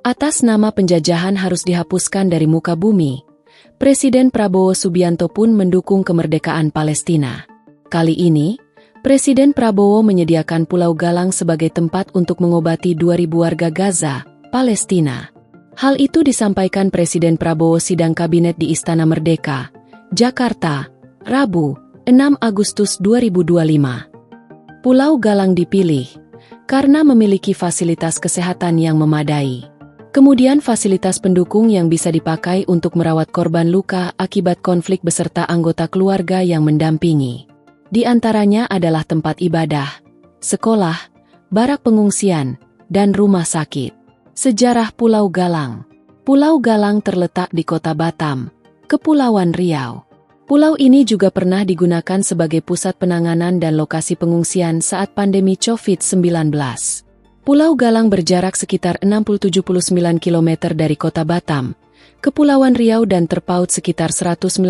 Atas nama penjajahan harus dihapuskan dari muka bumi, Presiden Prabowo Subianto pun mendukung kemerdekaan Palestina. Kali ini, Presiden Prabowo menyediakan Pulau Galang sebagai tempat untuk mengobati 2.000 warga Gaza, Palestina. Hal itu disampaikan Presiden Prabowo sidang kabinet di Istana Merdeka, Jakarta, Rabu, 6 Agustus 2025. Pulau Galang dipilih karena memiliki fasilitas kesehatan yang memadai. Kemudian fasilitas pendukung yang bisa dipakai untuk merawat korban luka akibat konflik beserta anggota keluarga yang mendampingi. Di antaranya adalah tempat ibadah, sekolah, barak pengungsian, dan rumah sakit. Sejarah Pulau Galang. Pulau Galang terletak di Kota Batam, Kepulauan Riau. Pulau ini juga pernah digunakan sebagai pusat penanganan dan lokasi pengungsian saat pandemi COVID-19. Pulau Galang berjarak sekitar 679 km dari Kota Batam, Kepulauan Riau dan terpaut sekitar 197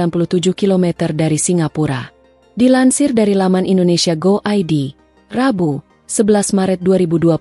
km dari Singapura. Dilansir dari laman Indonesia Go ID, Rabu, 11 Maret 2020,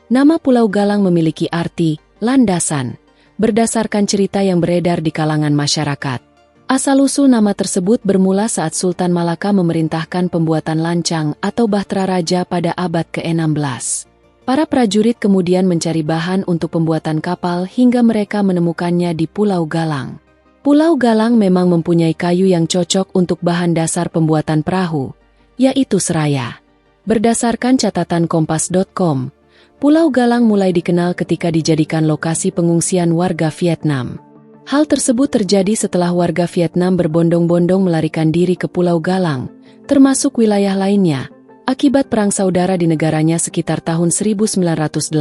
nama Pulau Galang memiliki arti landasan, berdasarkan cerita yang beredar di kalangan masyarakat. Asal-usul nama tersebut bermula saat Sultan Malaka memerintahkan pembuatan lancang atau bahtera raja pada abad ke-16. Para prajurit kemudian mencari bahan untuk pembuatan kapal hingga mereka menemukannya di Pulau Galang. Pulau Galang memang mempunyai kayu yang cocok untuk bahan dasar pembuatan perahu, yaitu seraya. Berdasarkan catatan Kompas.com, Pulau Galang mulai dikenal ketika dijadikan lokasi pengungsian warga Vietnam. Hal tersebut terjadi setelah warga Vietnam berbondong-bondong melarikan diri ke Pulau Galang, termasuk wilayah lainnya, akibat perang saudara di negaranya sekitar tahun 1980.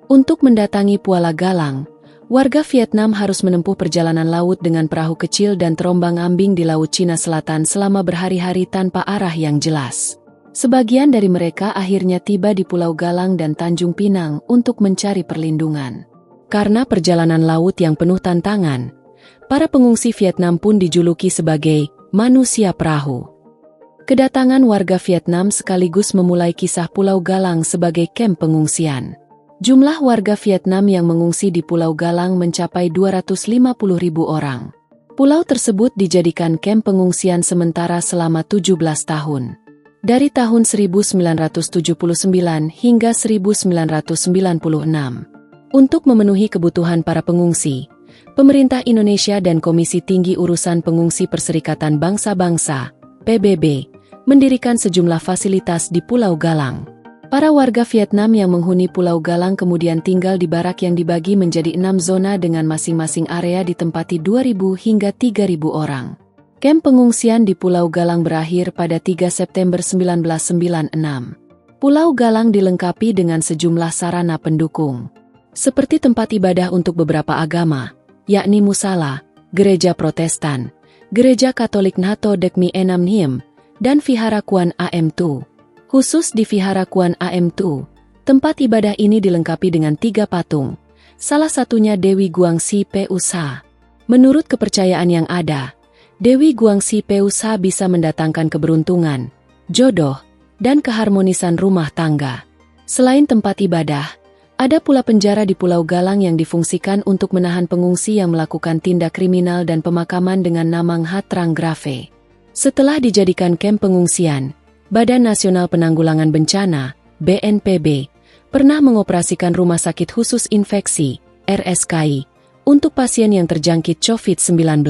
Untuk mendatangi Pulau Galang, warga Vietnam harus menempuh perjalanan laut dengan perahu kecil dan terombang-ambing di Laut Cina Selatan selama berhari-hari tanpa arah yang jelas. Sebagian dari mereka akhirnya tiba di Pulau Galang dan Tanjung Pinang untuk mencari perlindungan. Karena perjalanan laut yang penuh tantangan, para pengungsi Vietnam pun dijuluki sebagai manusia perahu. Kedatangan warga Vietnam sekaligus memulai kisah Pulau Galang sebagai kamp pengungsian. Jumlah warga Vietnam yang mengungsi di Pulau Galang mencapai 250.000 orang. Pulau tersebut dijadikan kamp pengungsian sementara selama 17 tahun. Dari tahun 1979 hingga 1996. Untuk memenuhi kebutuhan para pengungsi, pemerintah Indonesia dan Komisi Tinggi Urusan Pengungsi Perserikatan Bangsa-Bangsa, PBB, mendirikan sejumlah fasilitas di Pulau Galang. Para warga Vietnam yang menghuni Pulau Galang kemudian tinggal di barak yang dibagi menjadi 6 zona dengan masing-masing area ditempati 2.000 hingga 3.000 orang. Kamp pengungsian di Pulau Galang berakhir pada 3 September 1996. Pulau Galang dilengkapi dengan sejumlah sarana pendukung, seperti tempat ibadah untuk beberapa agama, yakni musala, gereja Protestan, gereja Katolik Nato Dekmi Enam Niem, dan Vihara Kuan Am Tu. Khusus di Vihara Kuan Am Tu, tempat ibadah ini dilengkapi dengan 3 patung, salah satunya Dewi Guangxi Peusa. Menurut kepercayaan yang ada, Dewi Guangxi Peusa bisa mendatangkan keberuntungan, jodoh, dan keharmonisan rumah tangga. Selain tempat ibadah, ada pula penjara di Pulau Galang yang difungsikan untuk menahan pengungsi yang melakukan tindak kriminal dan pemakaman dengan nama Nhat Trang Grave. Setelah dijadikan kamp pengungsian, Badan Nasional Penanggulangan Bencana, BNPB, pernah mengoperasikan Rumah Sakit Khusus Infeksi, RSKI, untuk pasien yang terjangkit COVID-19.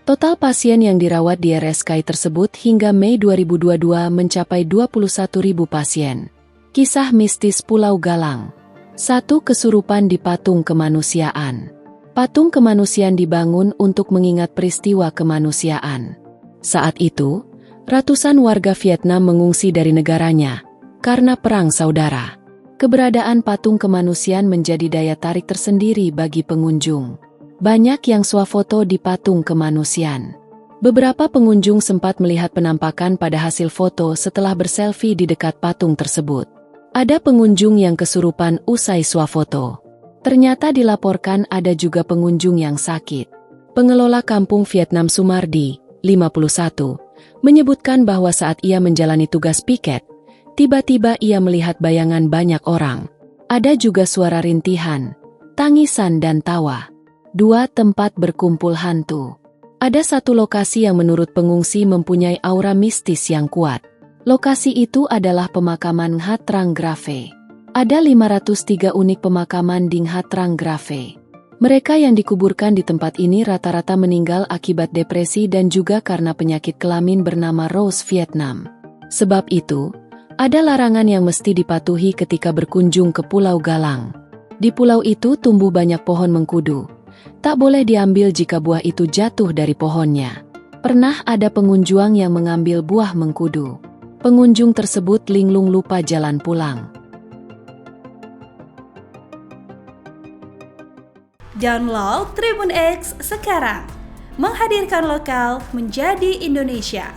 Total pasien yang dirawat di RSKI tersebut hingga Mei 2022 mencapai 21.000 pasien. Kisah mistis Pulau Galang. 1. Kesurupan di Patung Kemanusiaan. Patung kemanusiaan dibangun untuk mengingat peristiwa kemanusiaan. Saat itu, ratusan warga Vietnam mengungsi dari negaranya karena perang saudara. Keberadaan patung kemanusiaan menjadi daya tarik tersendiri bagi pengunjung. Banyak yang swafoto di patung kemanusiaan. Beberapa pengunjung sempat melihat penampakan pada hasil foto setelah berselfie di dekat patung tersebut. Ada pengunjung yang kesurupan usai swafoto. Ternyata dilaporkan ada juga pengunjung yang sakit. Pengelola kampung Vietnam Sumardi, 51, menyebutkan bahwa saat ia menjalani tugas piket, tiba-tiba ia melihat bayangan banyak orang. Ada juga suara rintihan, tangisan dan tawa. 2. Tempat berkumpul hantu. Ada satu lokasi yang menurut pengungsi mempunyai aura mistis yang kuat. Lokasi itu adalah pemakaman Nghatrang Grave. Ada 503 unit pemakaman di Nghatrang Grave. Mereka yang dikuburkan di tempat ini rata-rata meninggal akibat depresi dan juga karena penyakit kelamin bernama Rose Vietnam. Sebab itu, ada larangan yang mesti dipatuhi ketika berkunjung ke Pulau Galang. Di pulau itu tumbuh banyak pohon mengkudu. Tak boleh diambil jika buah itu jatuh dari pohonnya. Pernah ada pengunjung yang mengambil buah mengkudu. Pengunjung tersebut linglung lupa jalan pulang. Download Tribun X sekarang, menghadirkan lokal menjadi Indonesia.